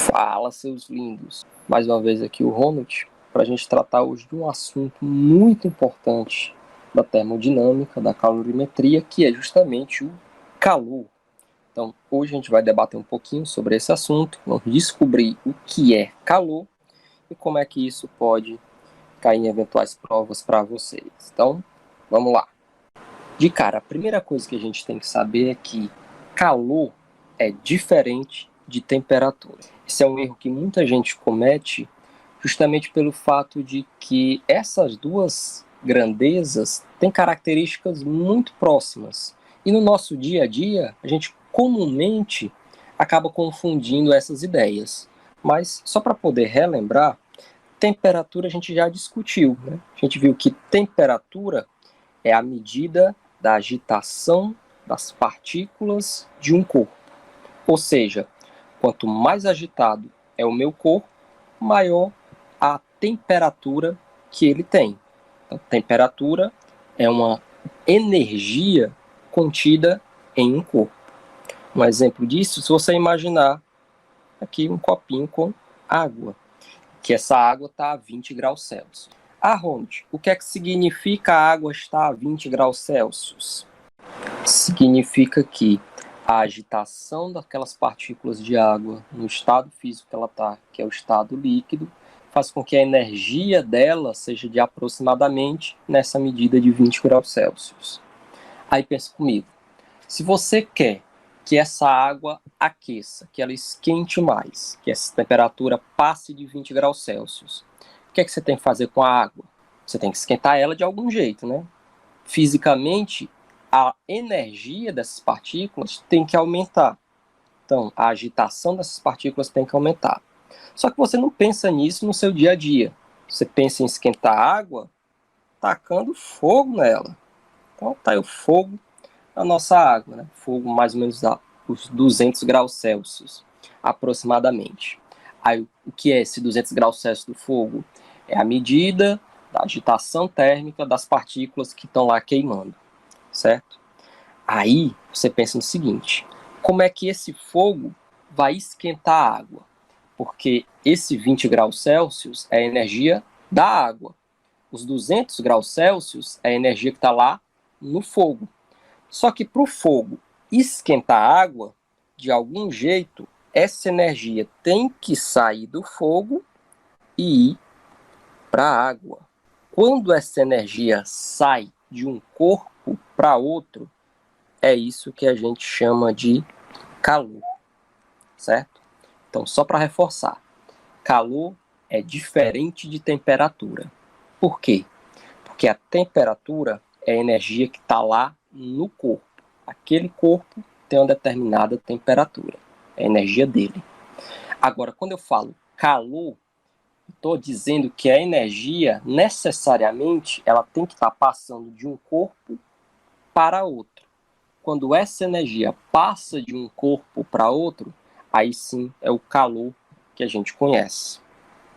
Fala, seus lindos! Mais uma vez aqui o Ronald, para a gente tratar hoje de um assunto muito importante da termodinâmica, da calorimetria, que é justamente o calor. Então, hoje a gente vai debater um pouquinho sobre esse assunto, vamos descobrir o que é calor e como é que isso pode cair em eventuais provas para vocês. Então, vamos lá. De cara, a primeira coisa que a gente tem que saber é que calor é diferente de temperatura. Esse é um erro que muita gente comete justamente pelo fato de que essas duas grandezas têm características muito próximas. E no nosso dia a dia, a gente comumente acaba confundindo essas ideias. Mas só para poder relembrar, temperatura a gente já discutiu, né? A gente viu que temperatura é a medida da agitação das partículas de um corpo. Ou seja, quanto mais agitado é o meu corpo, maior a temperatura que ele tem. Então, temperatura é uma energia contida em um corpo. Um exemplo disso, se você imaginar aqui um copinho com água, que essa água está a 20 graus Celsius. Ronald, o que é que significa a água estar a 20 graus Celsius? Significa que a agitação daquelas partículas de água no estado físico que ela está, que é o estado líquido, faz com que a energia dela seja de aproximadamente nessa medida de 20 graus Celsius. Aí pensa comigo, se você quer que essa água aqueça, que ela esquente mais, que essa temperatura passe de 20 graus Celsius, o que é que você tem que fazer com a água? Você tem que esquentar ela de algum jeito, né? Fisicamente, a energia dessas partículas tem que aumentar. Então, a agitação dessas partículas tem que aumentar. Só que você não pensa nisso no seu dia a dia. Você pensa em esquentar a água tacando fogo nela. Então, tá aí o fogo na nossa água, né? Fogo mais ou menos a os 200 graus Celsius, aproximadamente. Aí, o que é esse 200 graus Celsius do fogo? É a medida da agitação térmica das partículas que estão lá queimando, certo? Aí você pensa no seguinte, como é que esse fogo vai esquentar a água? Porque esse 20 graus Celsius é a energia da água. Os 200 graus Celsius é a energia que está lá no fogo. Só que para o fogo esquentar a água, de algum jeito, essa energia tem que sair do fogo e ir para a água. Quando essa energia sai de um corpo para outro, é isso que a gente chama de calor, certo? Então, só para reforçar, calor é diferente de temperatura. Por quê? Porque a temperatura é a energia que está lá no corpo. Aquele corpo tem uma determinada temperatura, é a energia dele. Agora, quando eu falo calor, estou dizendo que a energia, necessariamente, ela tem que estar passando de um corpo para outro. Quando essa energia passa de um corpo para outro, aí sim é o calor que a gente conhece.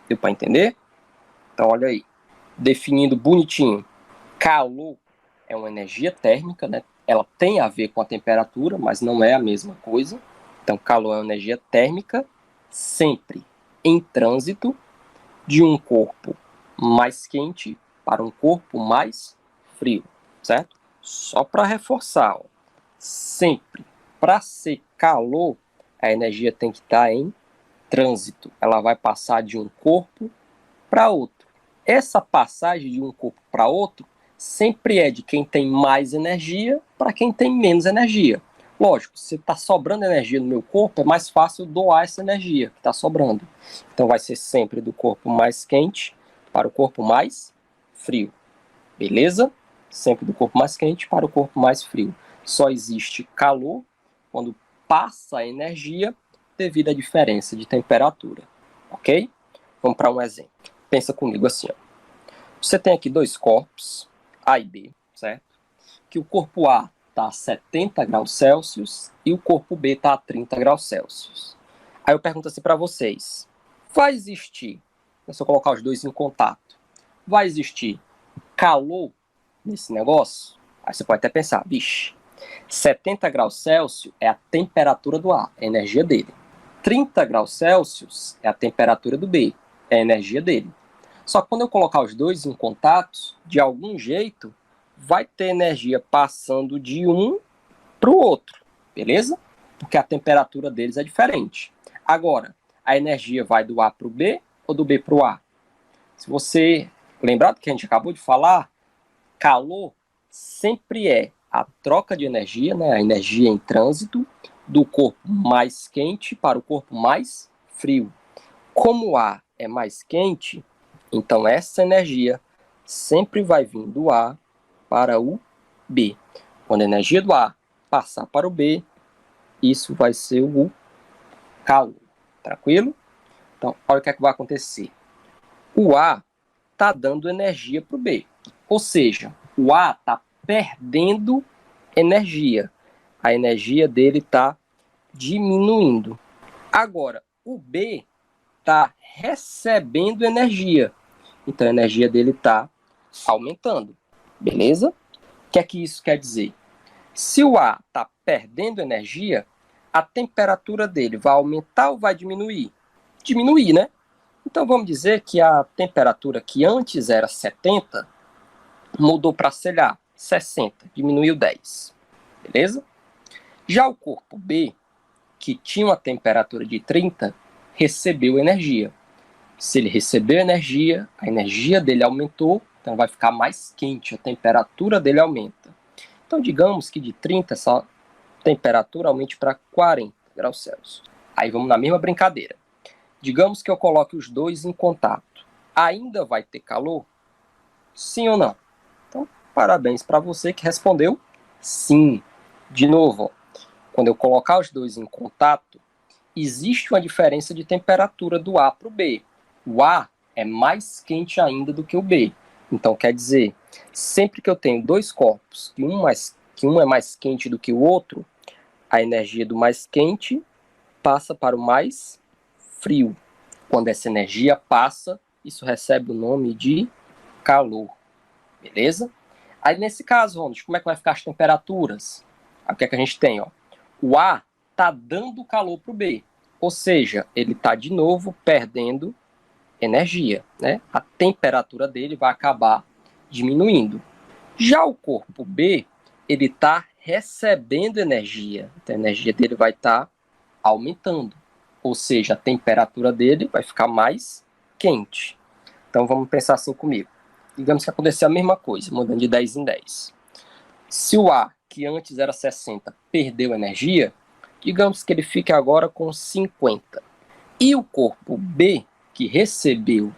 Deu para entender? Então, olha aí. Definindo bonitinho. Calor é uma energia térmica, né? Ela tem a ver com a temperatura, mas não é a mesma coisa. Então, calor é uma energia térmica sempre em trânsito de um corpo mais quente para um corpo mais frio, certo? Só para reforçar, ó, sempre, para ser calor, a energia tem que estar em trânsito. Ela vai passar de um corpo para outro. Essa passagem de um corpo para outro sempre é de quem tem mais energia para quem tem menos energia. Lógico, se está sobrando energia no meu corpo, é mais fácil doar essa energia que está sobrando. Então vai ser sempre do corpo mais quente para o corpo mais frio. Beleza? Sempre do corpo mais quente para o corpo mais frio. Só existe calor quando passa a energia devido à diferença de temperatura. Ok? Vamos para um exemplo. Pensa comigo assim, ó. Você tem aqui dois corpos, A e B, certo? Que o corpo A está a 70 graus Celsius e o corpo B está a 30 graus Celsius. Aí eu pergunto assim para vocês, vai existir, se eu colocar os dois em contato, vai existir calor nesse negócio? Aí você pode até pensar, vixe, 70 graus Celsius é a temperatura do ar, é a energia dele. 30 graus Celsius é a temperatura do B, é a energia dele. Só que quando eu colocar os dois em contato, de algum jeito, vai ter energia passando de um para o outro, beleza? Porque a temperatura deles é diferente. Agora, a energia vai do A para o B ou do B para o A? Se você lembrar do que a gente acabou de falar, calor sempre é a troca de energia, né, a energia em trânsito, do corpo mais quente para o corpo mais frio. Como o A é mais quente, então essa energia sempre vai vir do A para o B. Quando a energia do A passar para o B, isso vai ser o calor. Tranquilo? Então, olha o que é que vai acontecer. O A está dando energia para o B. Ou seja, o A está perdendo energia. A energia dele está diminuindo. Agora, o B está recebendo energia. Então, a energia dele está aumentando. Beleza? O que é que isso quer dizer? Se o A está perdendo energia, a temperatura dele vai aumentar ou vai diminuir? Diminuir, né? Então, vamos dizer que a temperatura que antes era 70 mudou para, sei lá, 60, diminuiu 10. Beleza? Já o corpo B, que tinha uma temperatura de 30, recebeu energia. Se ele recebeu energia, a energia dele aumentou, então vai ficar mais quente, a temperatura dele aumenta. Então, digamos que de 30 essa temperatura aumente para 40 graus Celsius. Aí vamos na mesma brincadeira. Digamos que eu coloque os dois em contato. Ainda vai ter calor? Sim ou não? Então, parabéns para você que respondeu sim. De novo, ó, quando eu colocar os dois em contato, existe uma diferença de temperatura do A para o B. O A é mais quente ainda do que o B. Então, quer dizer, sempre que eu tenho dois corpos, que um é mais quente do que o outro, a energia do mais quente passa para o mais frio. Quando essa energia passa, isso recebe o nome de calor. Beleza? Aí, nesse caso, Ronald, como é que vai ficar as temperaturas? Aí, o que é que a gente tem? Ó? O A está dando calor para o B. Ou seja, ele está de novo perdendo energia, né? A temperatura dele vai acabar diminuindo. Já o corpo B, ele está recebendo energia. Então, a energia dele vai estar aumentando. Ou seja, a temperatura dele vai ficar mais quente. Então, vamos pensar assim comigo. Digamos que aconteceu a mesma coisa, mudando de 10 em 10. Se o A, que antes era 60, perdeu energia, digamos que ele fique agora com 50. E o corpo B, que recebeu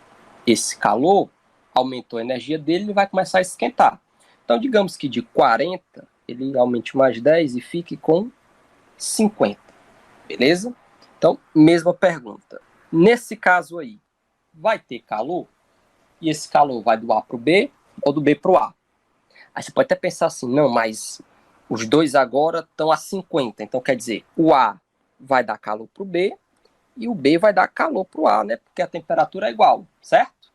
esse calor, aumentou a energia dele, ele vai começar a esquentar. Então, digamos que de 40, ele aumente mais 10 e fique com 50. Beleza? Então, mesma pergunta. Nesse caso aí, vai ter calor? E esse calor vai do A para o B ou do B para o A? Aí você pode até pensar assim, não, mas os dois agora estão a 50. Então, quer dizer, o A vai dar calor para o B e o B vai dar calor para o A, né? Porque a temperatura é igual, certo?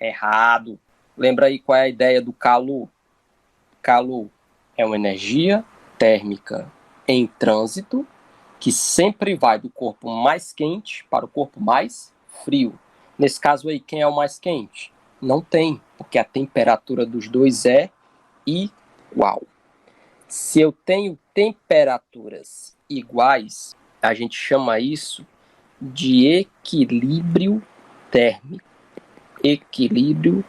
Errado. Lembra aí qual é a ideia do calor? Calor é uma energia térmica em trânsito que sempre vai do corpo mais quente para o corpo mais frio. Nesse caso aí, quem é o mais quente? Não tem, porque a temperatura dos dois é igual. Se eu tenho temperaturas iguais, a gente chama isso de equilíbrio térmico. Equilíbrio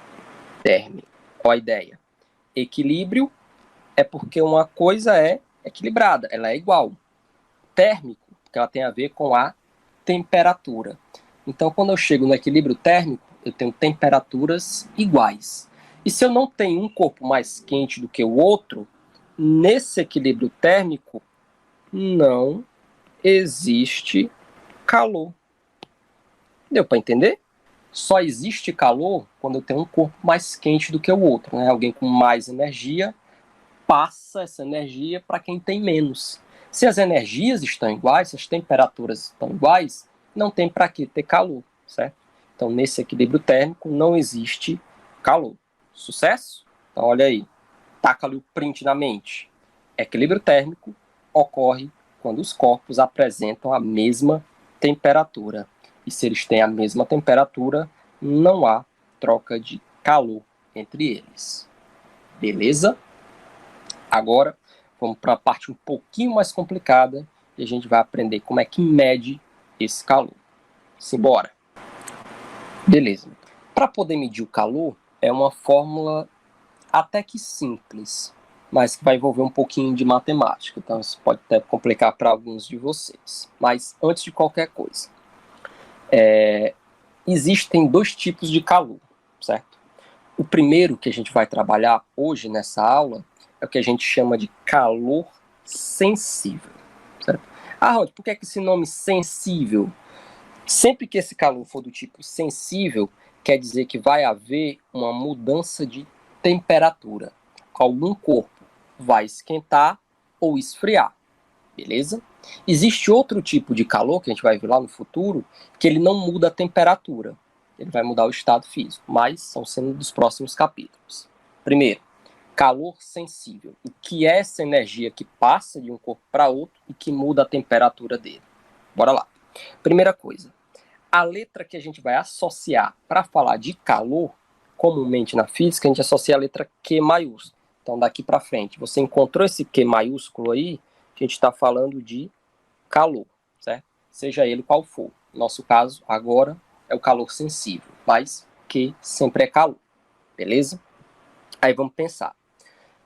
térmico. Olha a ideia. Equilíbrio é porque uma coisa é equilibrada, ela é igual. Térmico, porque ela tem a ver com a temperatura. Então, quando eu chego no equilíbrio térmico, eu tenho temperaturas iguais. E se eu não tenho um corpo mais quente do que o outro, nesse equilíbrio térmico não existe calor. Deu para entender? Só existe calor quando eu tenho um corpo mais quente do que o outro, né? Alguém com mais energia passa essa energia para quem tem menos. Se as energias estão iguais, se as temperaturas estão iguais, não tem para que ter calor, certo? Então, nesse equilíbrio térmico, não existe calor. Sucesso? Então, olha aí. Taca ali o print na mente. Equilíbrio térmico ocorre quando os corpos apresentam a mesma temperatura. E se eles têm a mesma temperatura, não há troca de calor entre eles. Beleza? Agora, vamos para a parte um pouquinho mais complicada e a gente vai aprender como é que mede esse calor. Simbora! Beleza. Para poder medir o calor, é uma fórmula até que simples, mas que vai envolver um pouquinho de matemática. Então, isso pode até complicar para alguns de vocês. Mas, antes de qualquer coisa, existem dois tipos de calor, certo? O primeiro que a gente vai trabalhar hoje nessa aula é o que a gente chama de calor sensível, certo? Rod, por que esse nome sensível? Sempre que esse calor for do tipo sensível, quer dizer que vai haver uma mudança de temperatura. Algum corpo vai esquentar ou esfriar, beleza? Existe outro tipo de calor, que a gente vai ver lá no futuro, que ele não muda a temperatura. Ele vai mudar o estado físico, mas são sendo dos próximos capítulos. Primeiro, calor sensível. O que é essa energia que passa de um corpo para outro e que muda a temperatura dele? Bora lá. Primeira coisa, a letra que a gente vai associar para falar de calor, comumente na física, a gente associa a letra Q maiúsculo. Então, daqui para frente, você encontrou esse Q maiúsculo aí, a gente está falando de calor, certo? Seja ele qual for. No nosso caso, agora, é o calor sensível, mas Q sempre é calor, beleza? Aí vamos pensar.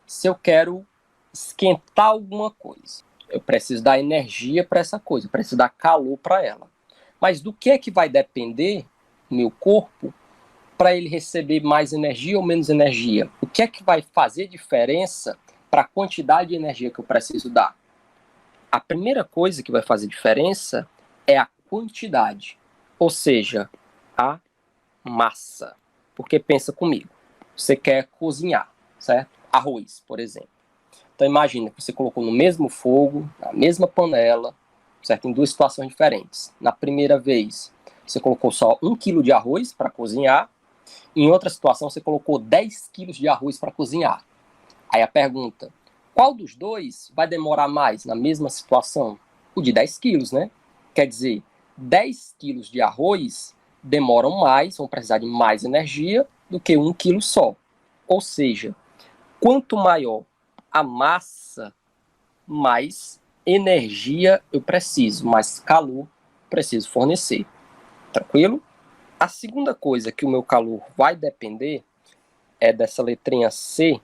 Se eu quero esquentar alguma coisa, eu preciso dar energia para essa coisa, eu preciso dar calor para ela. Mas do que é que vai depender meu corpo para ele receber mais energia ou menos energia? O que é que vai fazer diferença para a quantidade de energia que eu preciso dar? A primeira coisa que vai fazer diferença é a quantidade, ou seja, a massa. Porque pensa comigo, você quer cozinhar, certo? Arroz, por exemplo. Então imagina que você colocou no mesmo fogo, na mesma panela, certo? Em duas situações diferentes. Na primeira vez, você colocou só 1 quilo de arroz para cozinhar. Em outra situação, você colocou 10 quilos de arroz para cozinhar. Aí a pergunta, qual dos dois vai demorar mais na mesma situação? O de 10 quilos, né? Quer dizer, 10 quilos de arroz demoram mais, vão precisar de mais energia do que 1 quilo só. Ou seja, quanto maior a massa, mais energia eu preciso, mais calor preciso fornecer. Tranquilo? A segunda coisa que o meu calor vai depender é dessa letrinha C,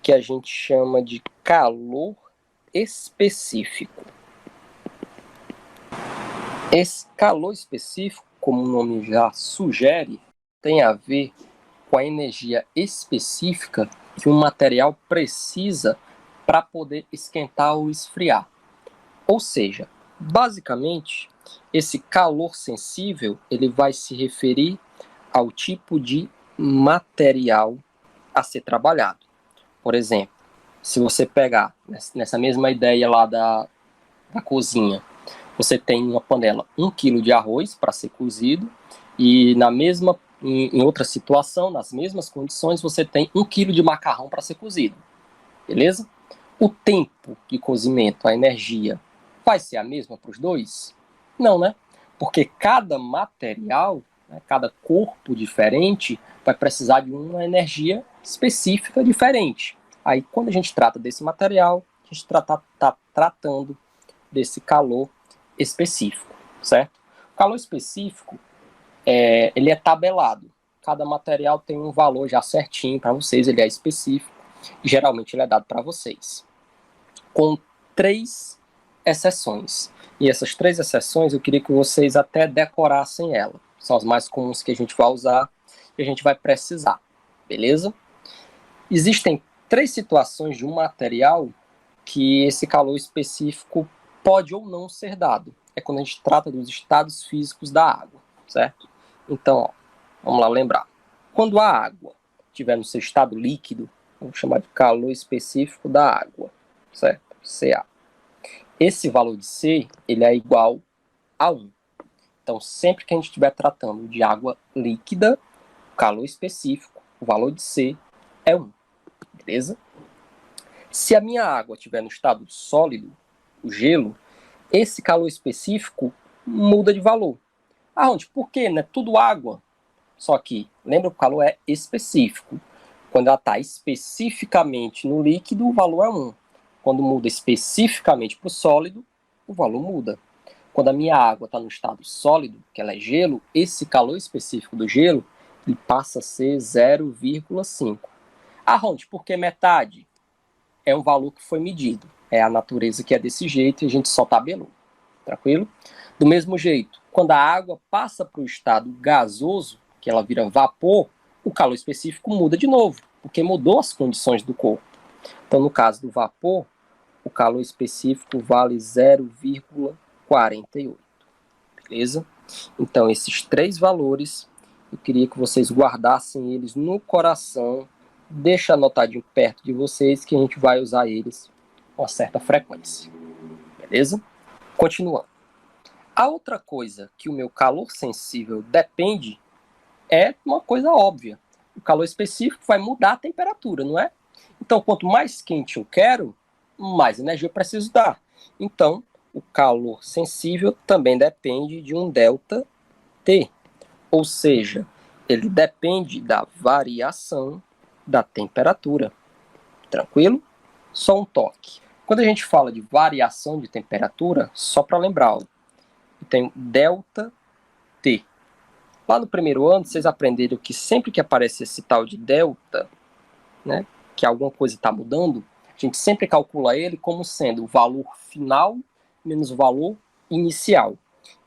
que a gente chama de calor específico. Esse calor específico, como o nome já sugere, tem a ver com a energia específica que um material precisa para poder esquentar ou esfriar. Ou seja, basicamente, esse calor sensível ele vai se referir ao tipo de material a ser trabalhado. Por exemplo, se você pegar nessa mesma ideia lá da cozinha, você tem uma panela 1 kg de arroz para ser cozido e em outra situação, nas mesmas condições, você tem 1 kg de macarrão para ser cozido. Beleza? O tempo de cozimento, a energia, vai ser a mesma para os dois? Não, né? Porque cada material, né, cada corpo diferente, vai precisar de uma energia específica diferente. Aí, quando a gente trata desse material, a gente está tratando desse calor específico, certo? O calor específico, ele é tabelado. Cada material tem um valor já certinho para vocês, ele é específico. E geralmente ele é dado para vocês, com 3 exceções. E essas 3 exceções eu queria que vocês até decorassem ela. São as mais comuns que a gente vai usar e a gente vai precisar, beleza? Existem 3 situações de um material que esse calor específico pode ou não ser dado. É quando a gente trata dos estados físicos da água, certo? Então, ó, vamos lá lembrar. Quando a água estiver no seu estado líquido, vamos chamar de calor específico da água, certo? Ca. Esse valor de C, ele é igual a 1. Então, sempre que a gente estiver tratando de água líquida, o calor específico, o valor de C é 1. Beleza? Se a minha água estiver no estado sólido, o gelo, esse calor específico muda de valor. Aonde? Por quê? Não é tudo água. Só que, lembra que o calor é específico. Quando ela está especificamente no líquido, o valor é 1. Quando muda especificamente para o sólido, o valor muda. Quando a minha água está no estado sólido, que ela é gelo, esse calor específico do gelo, ele passa a ser 0,5. Aonde? Porque metade é um valor que foi medido. É a natureza que é desse jeito e a gente só tabelou. Tranquilo? Do mesmo jeito, quando a água passa para o estado gasoso, que ela vira vapor, o calor específico muda de novo, porque mudou as condições do corpo. Então, no caso do vapor, o calor específico vale 0,48. Beleza? Então, esses 3 valores, eu queria que vocês guardassem eles no coração. Deixa anotadinho perto de vocês que a gente vai usar eles com uma certa frequência. Beleza? Continuando. A outra coisa que o meu calor sensível depende é uma coisa óbvia. O calor específico vai mudar a temperatura, não é? Então, quanto mais quente eu quero, mais energia eu preciso dar. Então, o calor sensível também depende de um delta T. Ou seja, ele depende da variação da temperatura. Tranquilo? Só um toque. Quando a gente fala de variação de temperatura, só para lembrar, eu tenho delta T. Lá no primeiro ano, vocês aprenderam que sempre que aparece esse tal de delta, né, que alguma coisa está mudando, a gente sempre calcula ele como sendo o valor final menos o valor inicial.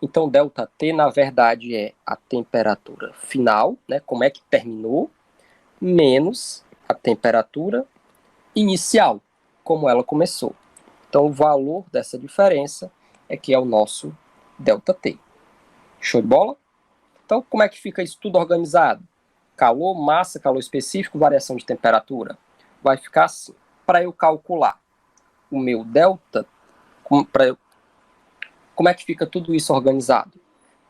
Então, ΔT, na verdade, é a temperatura final, né, como é que terminou, menos a temperatura inicial, como ela começou. Então, o valor dessa diferença é que é o nosso ΔT. Show de bola? Então, como é que fica isso tudo organizado? Calor, massa, calor específico, variação de temperatura. Vai ficar assim. Para eu calcular o meu delta, como é que fica tudo isso organizado?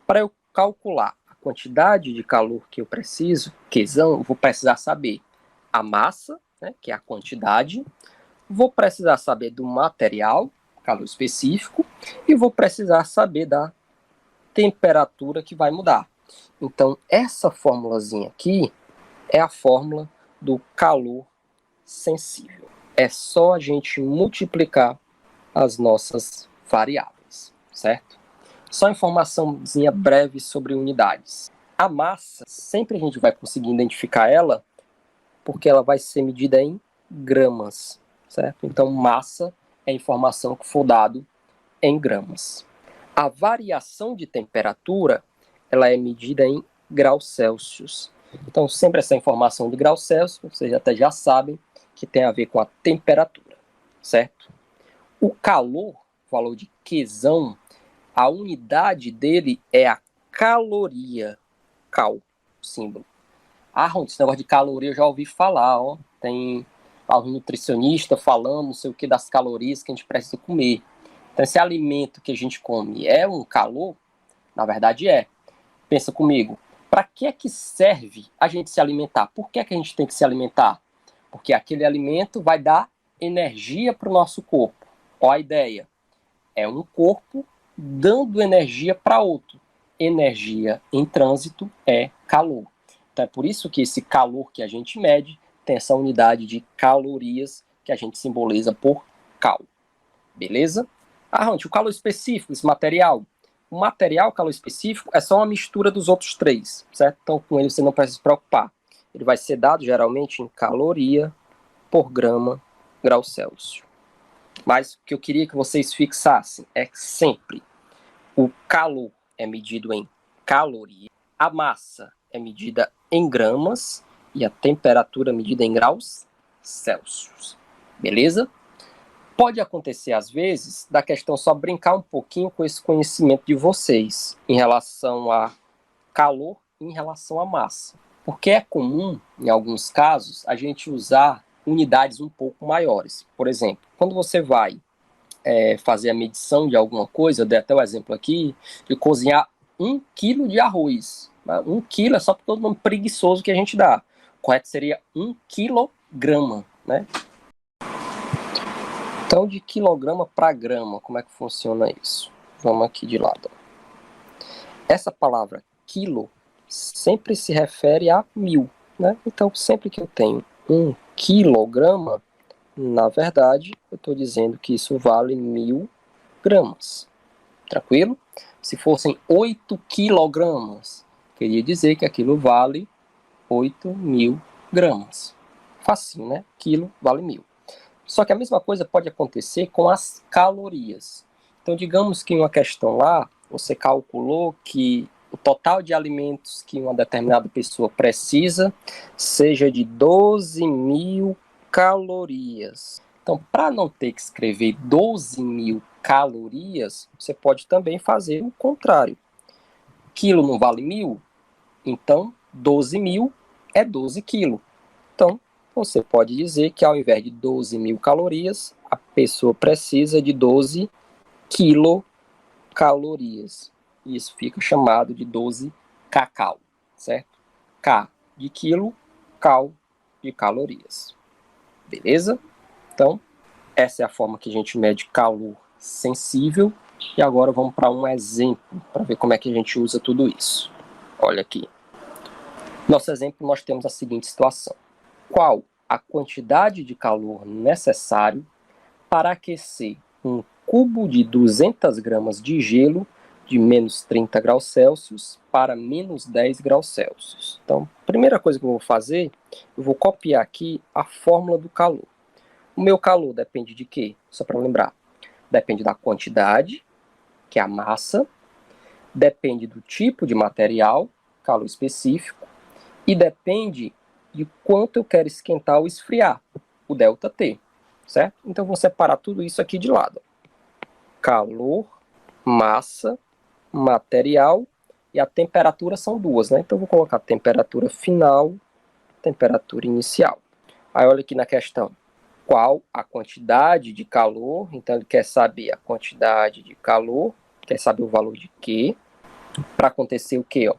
Para eu calcular a quantidade de calor que eu preciso, Qzão, eu vou precisar saber a massa, né, que é a quantidade, vou precisar saber do material, calor específico, e vou precisar saber da temperatura que vai mudar. Então, essa formulazinha aqui é a fórmula do calor sensível. É só a gente multiplicar as nossas variáveis, certo? Só informaçãozinha breve sobre unidades. A massa, sempre a gente vai conseguir identificar ela, porque ela vai ser medida em gramas, certo? Então, massa é a informação que for dado em gramas. A variação de temperatura, ela é medida em graus Celsius. Então, sempre essa informação de graus Celsius, vocês até já sabem que tem a ver com a temperatura, certo? O calor, o valor de Qzão, a unidade dele é a caloria. Cal, símbolo. Esse negócio de caloria eu já ouvi falar, ó. Tem um nutricionista falando não sei o que das calorias que a gente precisa comer. Então, esse alimento que a gente come é um calor? Na verdade é. Pensa comigo, para que é que serve a gente se alimentar? Por que é que a gente tem que se alimentar? Porque aquele alimento vai dar energia para o nosso corpo. Qual a ideia? É um corpo dando energia para outro. Energia em trânsito é calor. Então é por isso que esse calor que a gente mede tem essa unidade de calorias que a gente simboliza por cal. Beleza? O calor específico, esse material. O material, calor específico, é só uma mistura dos outros 3, certo? Então com ele você não precisa se preocupar. Ele vai ser dado geralmente em caloria por grama grau Celsius. Mas o que eu queria que vocês fixassem é sempre o calor é medido em caloria, a massa é medida em gramas e a temperatura é medida em graus Celsius. Beleza? Pode acontecer, às vezes, da questão só brincar um pouquinho com esse conhecimento de vocês em relação a calor e em relação à massa. Porque é comum, em alguns casos, a gente usar unidades um pouco maiores. Por exemplo, quando você vai fazer a medição de alguma coisa, eu dei até o exemplo aqui, de cozinhar 1 quilo de arroz. 1 quilo é só por todo nome preguiçoso que a gente dá. O correto seria 1 quilograma, né? Então, de quilograma para grama, como é que funciona isso? Vamos aqui de lado. Essa palavra quilo sempre se refere a 1000, né? Então, sempre que eu tenho 1 quilograma, na verdade, eu estou dizendo que isso vale 1000 gramas. Tranquilo? Se fossem 8 quilogramas, queria dizer que aquilo vale 8.000 gramas. Facinho, né? Quilo vale 1000. Só que a mesma coisa pode acontecer com as calorias. Então, digamos que em uma questão lá, você calculou que o total de alimentos que uma determinada pessoa precisa seja de 12.000 calorias. Então, para não ter que escrever 12.000 calorias, você pode também fazer o contrário. Quilo não vale 1000? Então, 12.000 é 12 quilos. Então, você pode dizer que ao invés de 12.000 calorias, a pessoa precisa de 12 quilocalorias. Isso fica chamado de 12 kcal, certo? K de quilo, cal de calorias. Beleza? Então, essa é a forma que a gente mede calor sensível. E agora vamos para um exemplo, para ver como é que a gente usa tudo isso. Olha aqui. Nosso exemplo, nós temos a seguinte situação. Qual a quantidade de calor necessário para aquecer um cubo de 200 gramas de gelo de menos 30 graus Celsius para menos 10 graus Celsius? Então, a primeira coisa que eu vou fazer, eu vou copiar aqui a fórmula do calor. O meu calor depende de quê? Só para lembrar. Depende da quantidade, que é a massa, depende do tipo de material, calor específico, e depende de quanto eu quero esquentar ou esfriar, o ΔT, certo? Então, vou separar tudo isso aqui de lado. Calor, massa, material, e a temperatura são duas, né? Então, vou colocar temperatura final, temperatura inicial. Aí, olha aqui na questão. Qual a quantidade de calor? Então, ele quer saber a quantidade de calor, quer saber o valor de quê? Para acontecer o quê?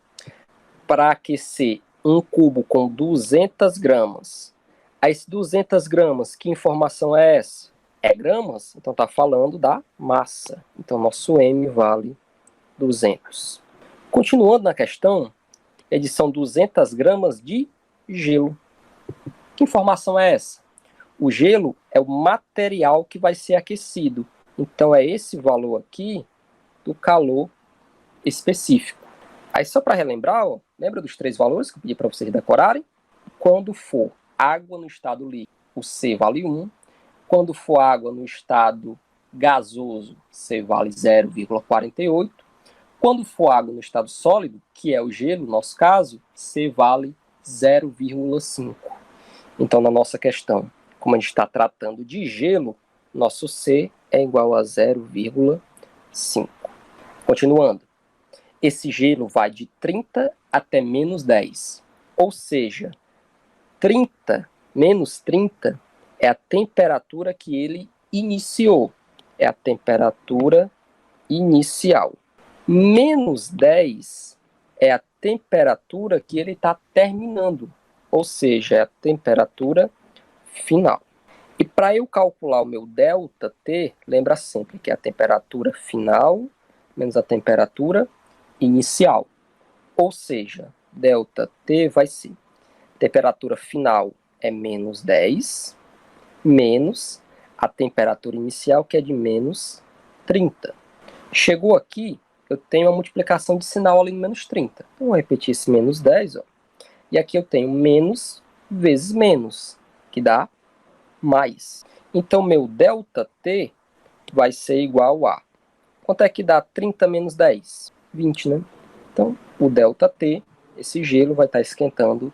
Para aquecer um cubo com 200 gramas. As 200 gramas, que informação é essa? É gramas? Então está falando da massa. Então nosso M vale 200. Continuando na questão, eles são 200 gramas de gelo. Que informação é essa? O gelo é o material que vai ser aquecido. Então é esse valor aqui do calor específico. Aí só para relembrar, ó, lembra dos 3 valores que eu pedi para vocês decorarem? Quando for água no estado líquido, o C vale 1. Quando for água no estado gasoso, C vale 0,48. Quando for água no estado sólido, que é o gelo, no nosso caso, C vale 0,5. Então, na nossa questão, como a gente está tratando de gelo, nosso C é igual a 0,5. Continuando. Esse gelo vai de 30 até menos 10. Ou seja, 30 menos 30 é a temperatura que ele iniciou. É a temperatura inicial. Menos 10 é a temperatura que ele está terminando. Ou seja, é a temperatura final. E para eu calcular o meu ΔT, lembra sempre que é a temperatura final menos a temperatura inicial. Ou seja, ΔT vai ser temperatura final é menos 10, menos a temperatura inicial, que é de menos 30. Chegou aqui, eu tenho a multiplicação de sinal ali no menos 30. Então, vou repetir esse menos 10, ó. E aqui eu tenho menos vezes menos, que dá mais. Então, meu ΔT vai ser igual a... Quanto é que dá 30 menos 10? 20, né? Então, o ΔT, esse gelo vai estar esquentando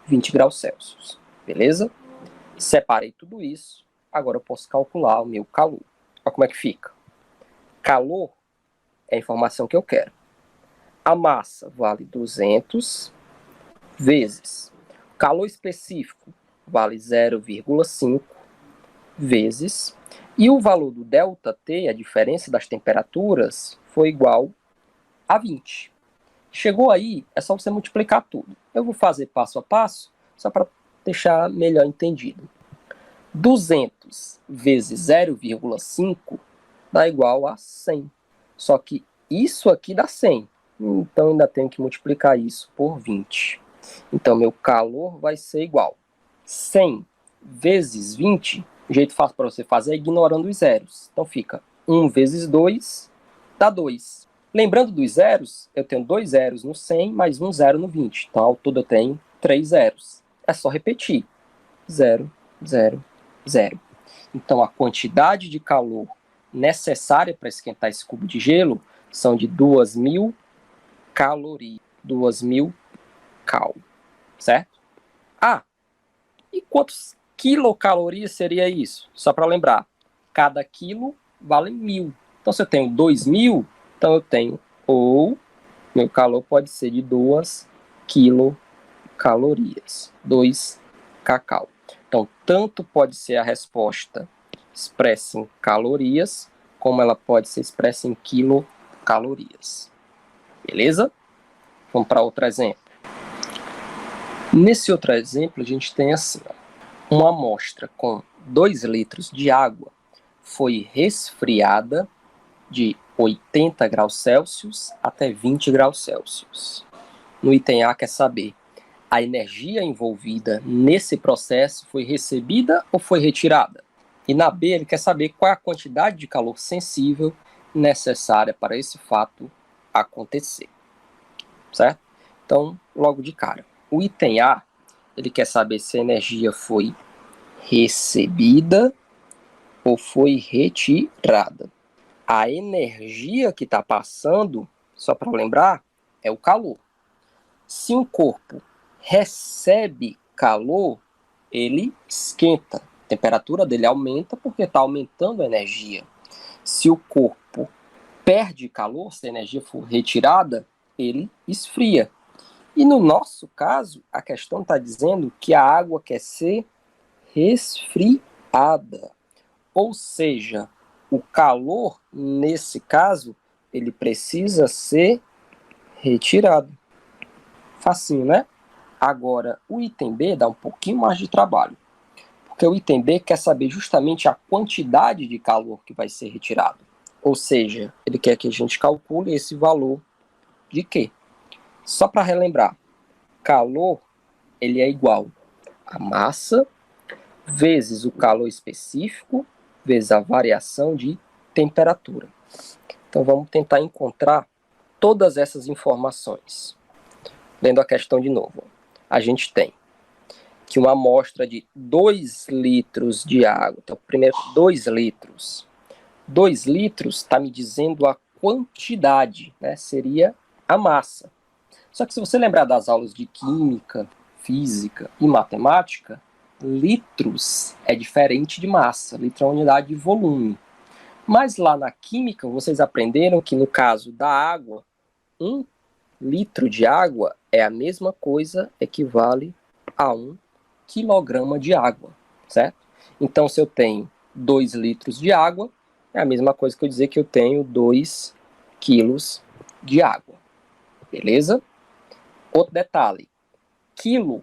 20 graus Celsius. Beleza? Separei tudo isso. Agora eu posso calcular o meu calor. Olha como é que fica. Calor é a informação que eu quero. A massa vale 200 vezes. Calor específico vale 0,5 vezes. E o valor do ΔT, a diferença das temperaturas, foi igual a 20. Chegou aí, é só você multiplicar tudo. Eu vou fazer passo a passo, só para deixar melhor entendido. 200 vezes 0,5 dá igual a 100. Só que isso aqui dá 100. Então, ainda tenho que multiplicar isso por 20. Então, meu calor vai ser igual 100 vezes 20. O jeito fácil para você fazer é ignorando os zeros. Então, fica 1 vezes 2 dá 2. Lembrando dos zeros, eu tenho 2 zeros no 100 mais 1 zero no 20. Então, ao todo eu tenho 3 zeros. É só repetir. 0, 0, 0. Então, a quantidade de calor necessária para esquentar esse cubo de gelo são de 2.000 calorias. 2.000 cal. Certo? Ah, e quantos quilocalorias seria isso? Só para lembrar, cada quilo vale 1.000. Então, se eu tenho 2.000, então eu tenho, ou meu calor pode ser de 2 quilocalorias. 2 kcal. Então, tanto pode ser a resposta expressa em calorias, como ela pode ser expressa em quilocalorias. Beleza? Vamos para outro exemplo. Nesse outro exemplo, a gente tem assim, uma amostra com 2 litros de água foi resfriada de 80 graus Celsius até 20 graus Celsius. No item A, quer saber, a energia envolvida nesse processo foi recebida ou foi retirada? E na B, ele quer saber qual é a quantidade de calor sensível necessária para esse fato acontecer. Certo? Então, logo de cara, o item A, ele quer saber se a energia foi recebida ou foi retirada. A energia que está passando, só para lembrar, é o calor. Se um corpo recebe calor, ele esquenta. A temperatura dele aumenta porque está aumentando a energia. Se o corpo perde calor, se a energia for retirada, ele esfria. E no nosso caso, a questão está dizendo que a água quer ser resfriada. Ou seja, o calor, nesse caso, ele precisa ser retirado. Facinho, né? Agora, o item B dá um pouquinho mais de trabalho, porque o item B quer saber justamente a quantidade de calor que vai ser retirado. Ou seja, ele quer que a gente calcule esse valor de quê? Só para relembrar, calor ele é igual a massa vezes o calor específico vezes a variação de temperatura. Então vamos tentar encontrar todas essas informações. Lendo a questão de novo, a gente tem que uma amostra de 2 litros de água, então primeiro 2 litros. 2 litros está me dizendo a quantidade, né? Seria a massa. Só que se você lembrar das aulas de química, física e matemática, litros é diferente de massa, litro é uma unidade de volume. Mas lá na química, vocês aprenderam que no caso da água, 1 litro de água é a mesma coisa, equivale a 1 quilograma de água, certo? Então, se eu tenho 2 litros de água, é a mesma coisa que eu dizer que eu tenho 2 quilos de água. Beleza? Outro detalhe, quilo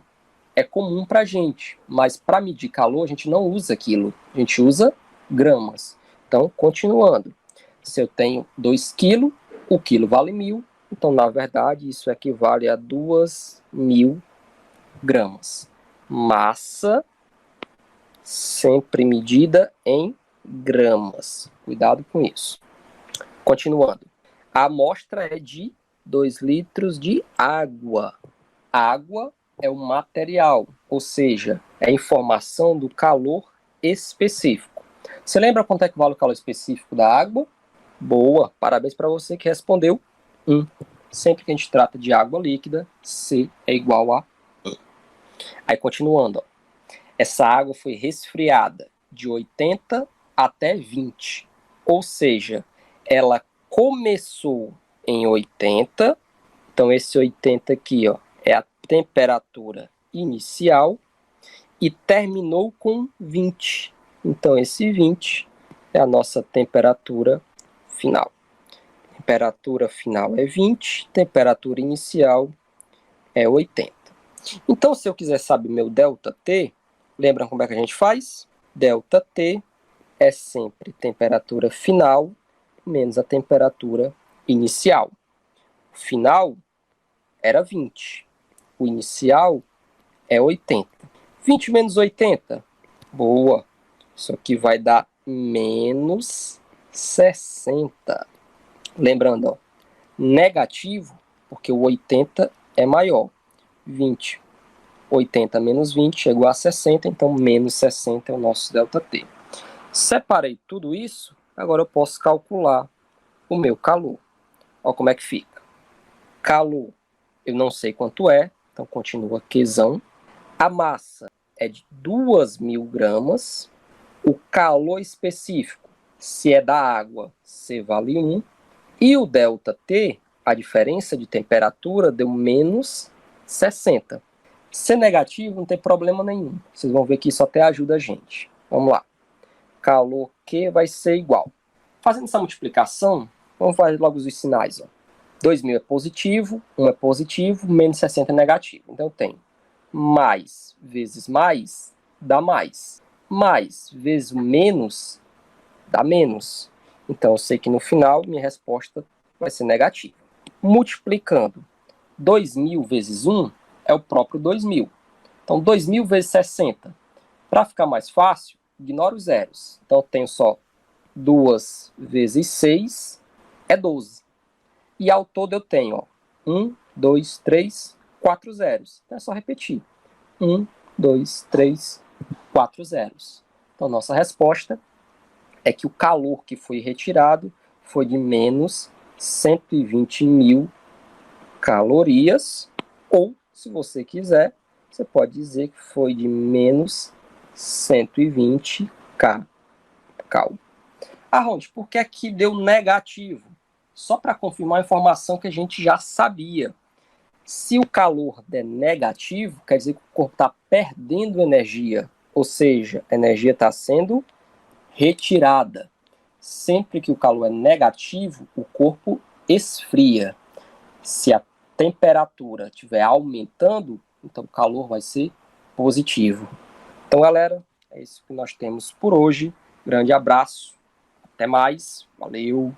é comum para a gente, mas para medir calor a gente não usa quilo, a gente usa gramas. Então, continuando, se eu tenho 2 quilos, o quilo vale 1.000, então, na verdade, isso equivale a 2.000 gramas. Massa sempre medida em gramas. Cuidado com isso. Continuando, a amostra é de 2 litros de água. Água é um material, ou seja, é informação do calor específico. Você lembra quanto é que vale o calor específico da água? Boa, parabéns para você que respondeu 1. Sempre que a gente trata de água líquida, C é igual a 1. Aí continuando, ó. Essa água foi resfriada de 80 até 20. Ou seja, ela começou em 80, então esse 80 aqui, ó, é a temperatura inicial, e terminou com 20. Então esse 20 é a nossa temperatura final. Temperatura final é 20, temperatura inicial é 80. Então, se eu quiser saber meu ΔT, lembram como é que a gente faz? ΔT é sempre temperatura final menos a temperatura inicial. O final era 20. O inicial é 80. 20 menos 80. Boa. Isso aqui vai dar menos 60. Lembrando, ó, negativo, porque o 80 é maior. 20. 80 menos 20 é igual a 60, então menos 60 é o nosso ΔT. Separei tudo isso, agora eu posso calcular o meu calor. Olha como é que fica. Calor, eu não sei quanto é, então continua Qzão. A massa é de 2.000 gramas. O calor específico, se é da água, C vale 1. E o ΔT, a diferença de temperatura, deu menos 60. Ser negativo não tem problema nenhum. Vocês vão ver que isso até ajuda a gente. Vamos lá. Calor Q vai ser igual. Fazendo essa multiplicação, vamos fazer logo os sinais. Ó. 2.000 é positivo, 1 é positivo, menos 60 é negativo. Então tem mais vezes mais, dá mais. Mais vezes menos, dá menos. Então eu sei que no final minha resposta vai ser negativa. Multiplicando 2.000 vezes 1 é o próprio 2.000. Então 2.000 vezes 60. Para ficar mais fácil, ignora os zeros. Então eu tenho só 2 vezes 6 é 12. E ao todo eu tenho, ó, 1, 2, 3, 4 zeros. Então é só repetir. 1, 2, 3, 4 zeros. Então nossa resposta é que o calor que foi retirado foi de menos 120.000 calorias, ou, se você quiser, você pode dizer que foi de menos 120 kcal. Ronde, por que aqui deu negativo? Só para confirmar a informação que a gente já sabia. Se o calor der negativo, quer dizer que o corpo está perdendo energia, ou seja, a energia está sendo retirada. Sempre que o calor é negativo, o corpo esfria. Se a temperatura estiver aumentando, então o calor vai ser positivo. Então, galera, é isso que nós temos por hoje. Grande abraço. Até mais. Valeu.